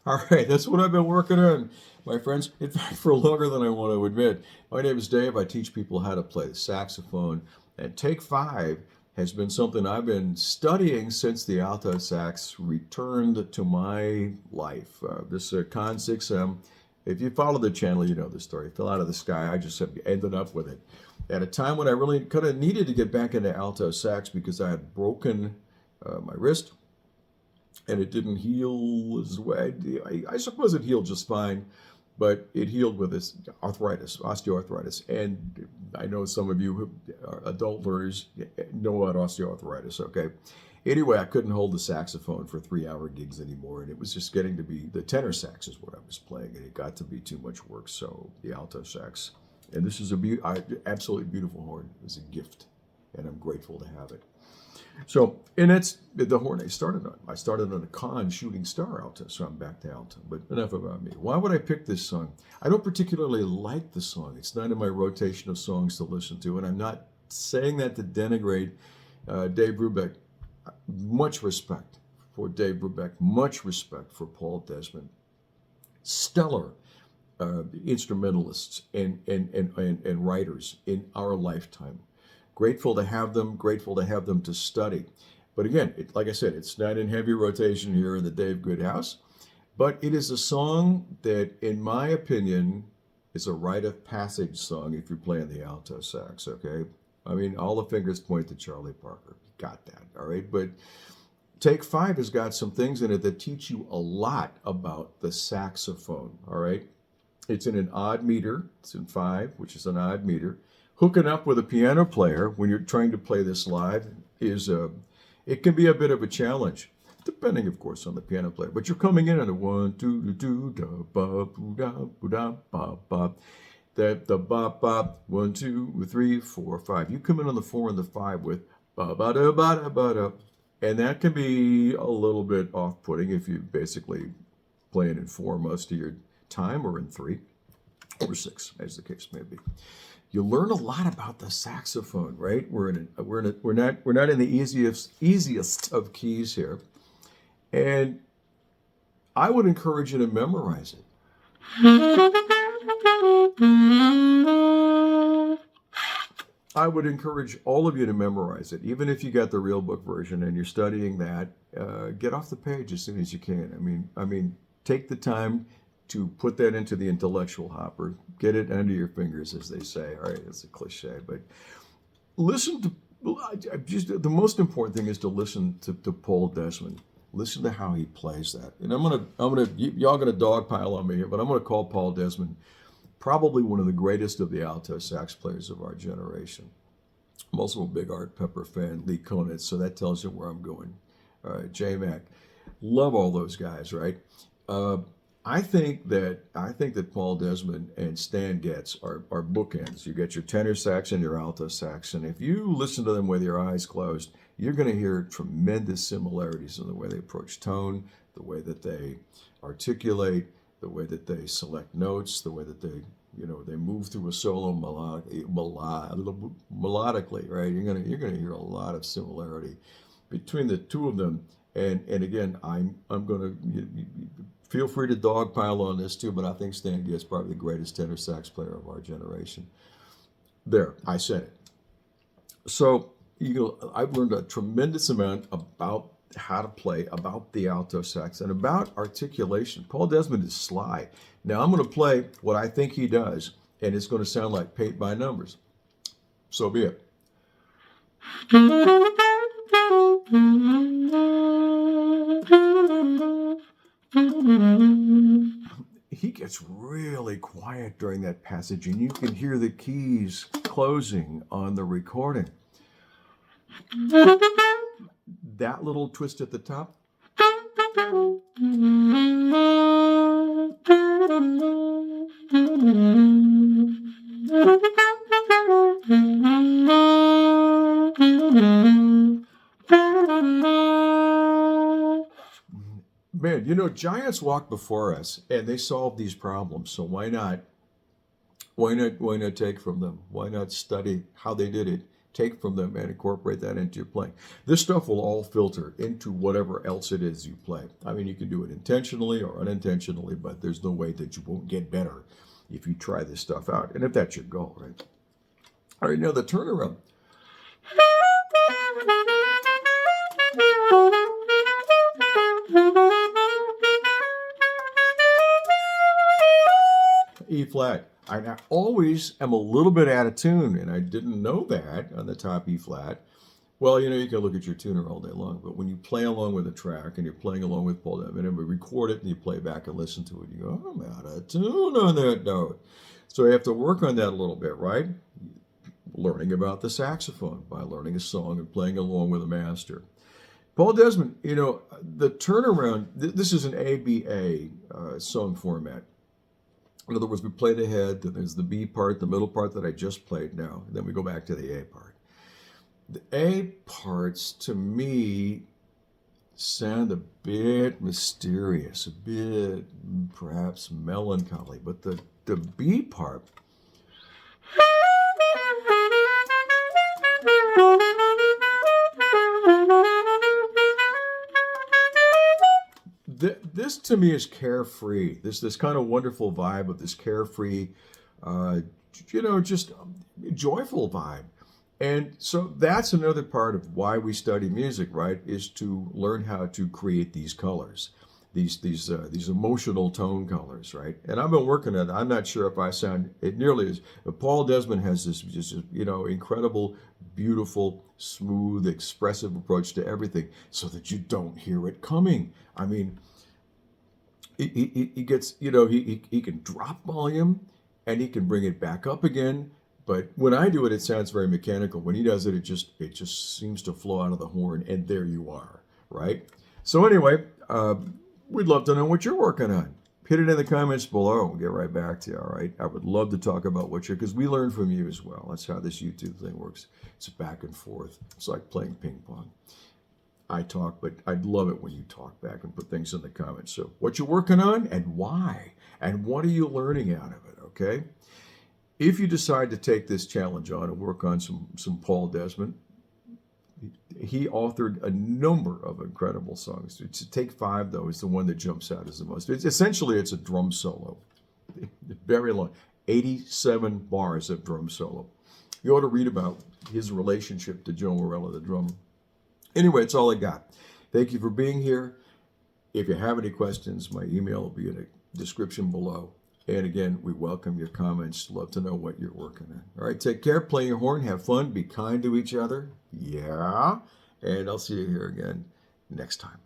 All right, that's what I've been working on, my friends. In fact, for longer than I want to admit. My name is Dave. I teach people how to play the saxophone, and Take Five has been something I've been studying since the alto sax returned to my life. This Con 6M, if you follow the channel, you know the story. It fell out of the sky. I just have ended up with it at a time when I really kind of needed to get back into alto sax because I had broken my wrist and it didn't heal as well. I suppose it healed just fine, but it healed with this arthritis, osteoarthritis. And I know some of you who are adult learners know about osteoarthritis, okay? Anyway, I couldn't hold the saxophone for 3-hour gigs anymore, and it was just getting to be, the tenor sax is what I was playing, and it got to be too much work, so the alto sax. And this is absolutely beautiful horn. It was a gift, and I'm grateful to have it. So, and that's the horn I started on. I started on a Con Shooting Star alto, so I'm back to alto. But enough about me. Why would I pick this song? I don't particularly like the song. It's not in my rotation of songs to listen to, and I'm not saying that to denigrate Dave Brubeck. Much respect for Dave Brubeck. Much respect for Paul Desmond. Stellar instrumentalists and writers in our lifetime. Grateful to have them to study. But again, like I said, it's not in heavy rotation here in the Dave Good house, but it is a song that, in my opinion, is a rite of passage song if you're playing the alto sax, okay? I mean, all the fingers point to Charlie Parker. You got that, all right? But Take Five has got some things in it that teach you a lot about the saxophone, all right? It's in an odd meter. It's in 5, which is an odd meter. Hooking up with a piano player when you're trying to play this live it can be a bit of a challenge, depending, of course, on the piano player. But you're coming in on a 1, 2, 2, da, ba, boo, da, boo, da, ba, ba. The ba, ba, 1, 2, 3, 4, 5. You come in on the 4 and the 5 with ba, ba, da, ba, da, ba, da. And that can be a little bit off-putting if you basically playing in 4 most of your time, or in 3, or 6, as the case may be. You learn a lot about the saxophone, right? We're not in the easiest of keys here, and I would encourage you to memorize it. I would encourage all of you to memorize it, even if you got the real book version and you're studying that. Get off the page as soon as you can. I mean, take the time to put that into the intellectual hopper, get it under your fingers, as they say. All right, it's a cliche, but listen to, just the most important thing is to listen to Paul Desmond. Listen to how he plays that. And y'all gonna dogpile on me here, but I'm gonna call Paul Desmond probably one of the greatest of the alto sax players of our generation. I'm also a big Art Pepper fan, Lee Konitz, so that tells you where I'm going. All right, J Mac, love all those guys, right? I think that Paul Desmond and Stan Getz are bookends. You get your tenor sax and your alto sax, and if you listen to them with your eyes closed, you're going to hear tremendous similarities in the way they approach tone, the way that they articulate, the way that they select notes, the way that they move through a solo melodically, right? You're gonna hear a lot of similarity between the two of them. And again, I'm gonna. Feel free to dogpile on this too, but I think Stan Getz is probably the greatest tenor sax player of our generation. There, I said it. So I've learned a tremendous amount about how to play, about the alto sax, and about articulation. Paul Desmond is sly. Now I'm going to play what I think he does, and it's going to sound like paint by numbers. So be it. He gets really quiet during that passage, and you can hear the keys closing on the recording. That little twist at the top, Man, you know, giants walked before us and they solved these problems. So why not? Why not take from them? Why not study how they did it, take from them, and incorporate that into your playing? This stuff will all filter into whatever else it is you play. I mean, you can do it intentionally or unintentionally, but there's no way that you won't get better if you try this stuff out. And if that's your goal, right? All right, now the turnaround. E flat. I always am a little bit out of tune, and I didn't know that on the top E flat. Well, you know, you can look at your tuner all day long, but when you play along with a track and you're playing along with Paul Desmond and we record it and you play back and listen to it, you go, I'm out of tune on that note. So you have to work on that a little bit, right? Learning about the saxophone by learning a song and playing along with a master. Paul Desmond, you know, the turnaround, this is an ABA song format. In other words, we play the head, then there's the B part, the middle part that I just played now, and then we go back to the A part. The A parts, to me, sound a bit mysterious, a bit perhaps melancholy, but the B part, this to me is carefree. This kind of wonderful vibe of this carefree, you know, just joyful vibe. And so that's another part of why we study music, right? Is to learn how to create these colors, these emotional tone colors, right? And I've been working on it. I'm not sure if I sound it nearly as. But Paul Desmond has this just you know incredible, beautiful, smooth, expressive approach to everything, so that you don't hear it coming. I mean, he gets you know he can drop volume, and he can bring it back up again. But when I do it, it sounds very mechanical. When he does it, it just seems to flow out of the horn, and there you are, right? So anyway, we'd love to know what you're working on. Hit it in the comments below. We'll get right back to you, all right? I would love to talk about what you're, because we learn from you as well. That's how this YouTube thing works. It's back and forth. It's like playing ping pong. I talk, but I'd love it when you talk back and put things in the comments. So what you're working on and why, and what are you learning out of it, okay? If you decide to take this challenge on and work on some Paul Desmond, he authored a number of incredible songs. To take five, though, is the one that jumps out as the most. It's a drum solo. Very long. 87 bars of drum solo. You ought to read about his relationship to Joe Morello, the drummer. Anyway, it's all I got. Thank you for being here. If you have any questions, my email will be in the description below. And again, we welcome your comments. Love to know what you're working on. All right, take care. Play your horn. Have fun. Be kind to each other. Yeah. And I'll see you here again next time.